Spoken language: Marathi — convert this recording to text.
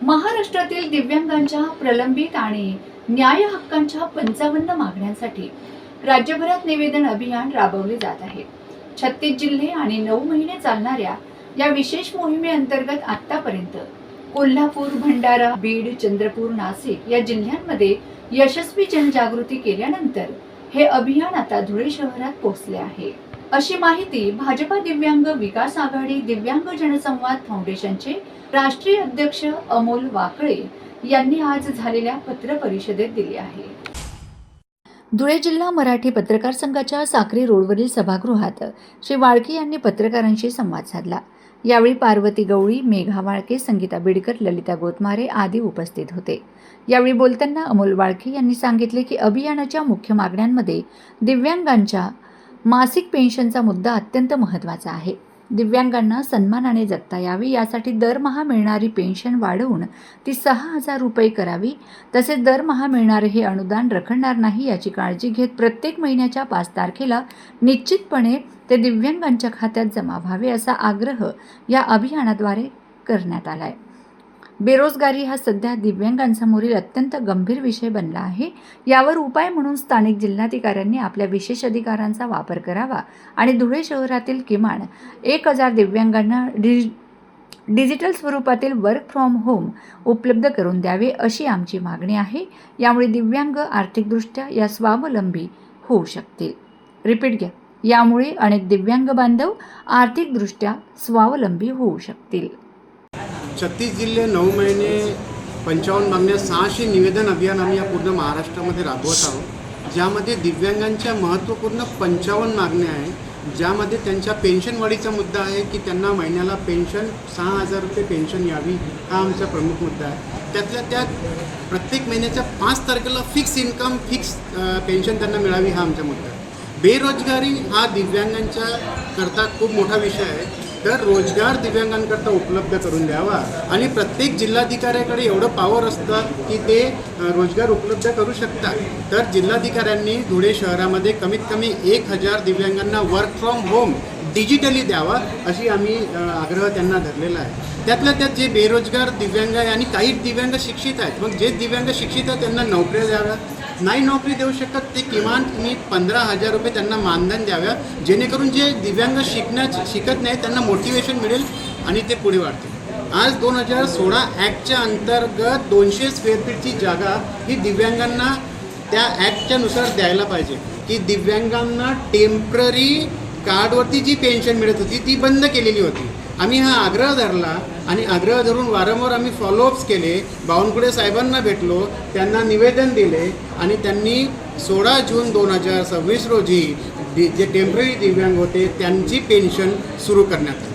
महाराष्ट्रातील दिव्यांगांच्या प्रलंबित आणि न्याय हक्कांच्या 55 मागण्यांसाठी राज्यभरात निवेदन अभियान राबवले जात आहे। 36 जिल्हे आणि 9 महिने चालणाऱ्या या विशेष मोहिमेअंतर्गत आतापर्यंत कोल्हापूर, भंडारा, बीड, चंद्रपूर, नाशिक या जिल्ह्यांमध्ये यशस्वी जनजागृती केल्यानंतर हे अभियान आता धुळे शहरात पोहोचले आहे, अशी माहिती भाजपा दिव्यांग विकास आघाडी दिव्यांग जनसंवाद फाउंडेशनचे राष्ट्रीय अध्यक्ष अमोल वाकळे यांनी आज झालेल्या पत्र परिषदेत दिली आहे। धुळे जिल्हा मराठी पत्रकार संघाच्या साक्री रोडवरील सभागृहात श्री वाळके यांनी पत्रकारांशी संवाद साधला। यावेळी पार्वती गवळी, मेघा वाळके, संगीता बिडकर, ललिता गोतमारे आदी उपस्थित होते। यावेळी बोलताना अमोल वाळके यांनी सांगितले की अभियानाच्या मुख्य मागण्यांमध्ये दिव्यांगांच्या मासिक पेन्शनचा मुद्दा अत्यंत महत्त्वाचा आहे। दिव्यांगांना सन्मानाने जगता यावे यासाठी दरमहा मिळणारी पेन्शन वाढवून ती 6,000 रुपये करावी, तसेच दरमहा मिळणारे हे अनुदान रखडणार नाही याची काळजी घेत प्रत्येक महिन्याच्या 5 तारखेला निश्चितपणे ते दिव्यांगांच्या खात्यात जमा व्हावे असा आग्रह या अभियानाद्वारे करण्यात आला आहे। बेरोजगारी हा सध्या दिव्यांगांसमोरील अत्यंत गंभीर विषय बनला आहे। यावर उपाय म्हणून स्थानिक जिल्हाधिकाऱ्यांनी आपल्या विशेष अधिकारांचा वापर करावा आणि धुळे शहरातील किमान 1,000 दिव्यांगांना डिजिटल स्वरूपातील वर्क फ्रॉम होम उपलब्ध करून द्यावे अशी आमची मागणी आहे। यामुळे दिव्यांग आर्थिकदृष्ट्या या स्वावलंबी होऊ शकतील। रिपीट घ्या, यामुळे अनेक दिव्यांग बांधव आर्थिकदृष्ट्या स्वावलंबी होऊ शकतील। 36 जिल्हे 9 महिने 55 मागण्या 600 निवेदन अभियान आम्ही या पूर्ण महाराष्ट्रामध्ये राबवत आहोत, ज्यामध्ये दिव्यांगांच्या महत्त्वपूर्ण 55 मागण्या आहेत, ज्यामध्ये त्यांच्या पेन्शन वाढीचा मुद्दा आहे की त्यांना महिन्याला पेन्शन 6,000 रुपये पेन्शन यावी, हा आमचा प्रमुख मुद्दा आहे। त्यातल्या त्यात प्रत्येक महिन्याच्या 5 तारखेला फिक्स इन्कम फिक्स पेन्शन त्यांना मिळावी, हा आमचा मुद्दा आहे। बेरोजगारी हा दिव्यांगांच्या करता खूप मोठा विषय आहे, तर रोजगार दिव्यांगांकरता उपलब्ध करून द्यावा आणि प्रत्येक जिल्हाधिकाऱ्याकडे एवढं पॉवर असतात की ते रोजगार उपलब्ध करू शकतात। तर जिल्हाधिकाऱ्यांनी धुळे शहरामध्ये कमीत कमी 1,000 दिव्यांगांना वर्क फ्रॉम होम डिजिटली द्यावा, अशी आम्ही आग्रह त्यांना धरलेला आहे। त्यातल्या त्यात जे बेरोजगार दिव्यांग आहे आणि काही दिव्यांग शिक्षित आहेत, मग जे दिव्यांग शिक्षित आहेत त्यांना नोकऱ्या द्याव्या, नाही नोकरी देऊ शकत ते किमान तुम्ही 15,000 रुपये त्यांना मानधन द्याव्या, जेणेकरून जे दिव्यांग शिकत नाही त्यांना मोटिवेशन मिळेल आणि ते पुढे वाढतील। आज 2016 ॲक्टच्या अंतर्गत 200 स्क्वेअर फीटची जागा ही दिव्यांगांना त्या ॲक्टच्या नुसार द्यायला पाहिजे, की दिव्यांगांना टेम्पररी कार्डवरती जी पेन्शन मिळत होती ती बंद केलेली होती। आम्ही हा आग्रह धरला आणि आग्रह धरून वारंवार आम्ही फॉलोअप्स केले, बावनकुळे साहेबांना भेटलो, त्यांना निवेदन दिले आणि त्यांनी 16 जून 2026 रोजी जे टेम्पररी दिव्यांग होते त्यांची पेन्शन सुरू करण्यात आली।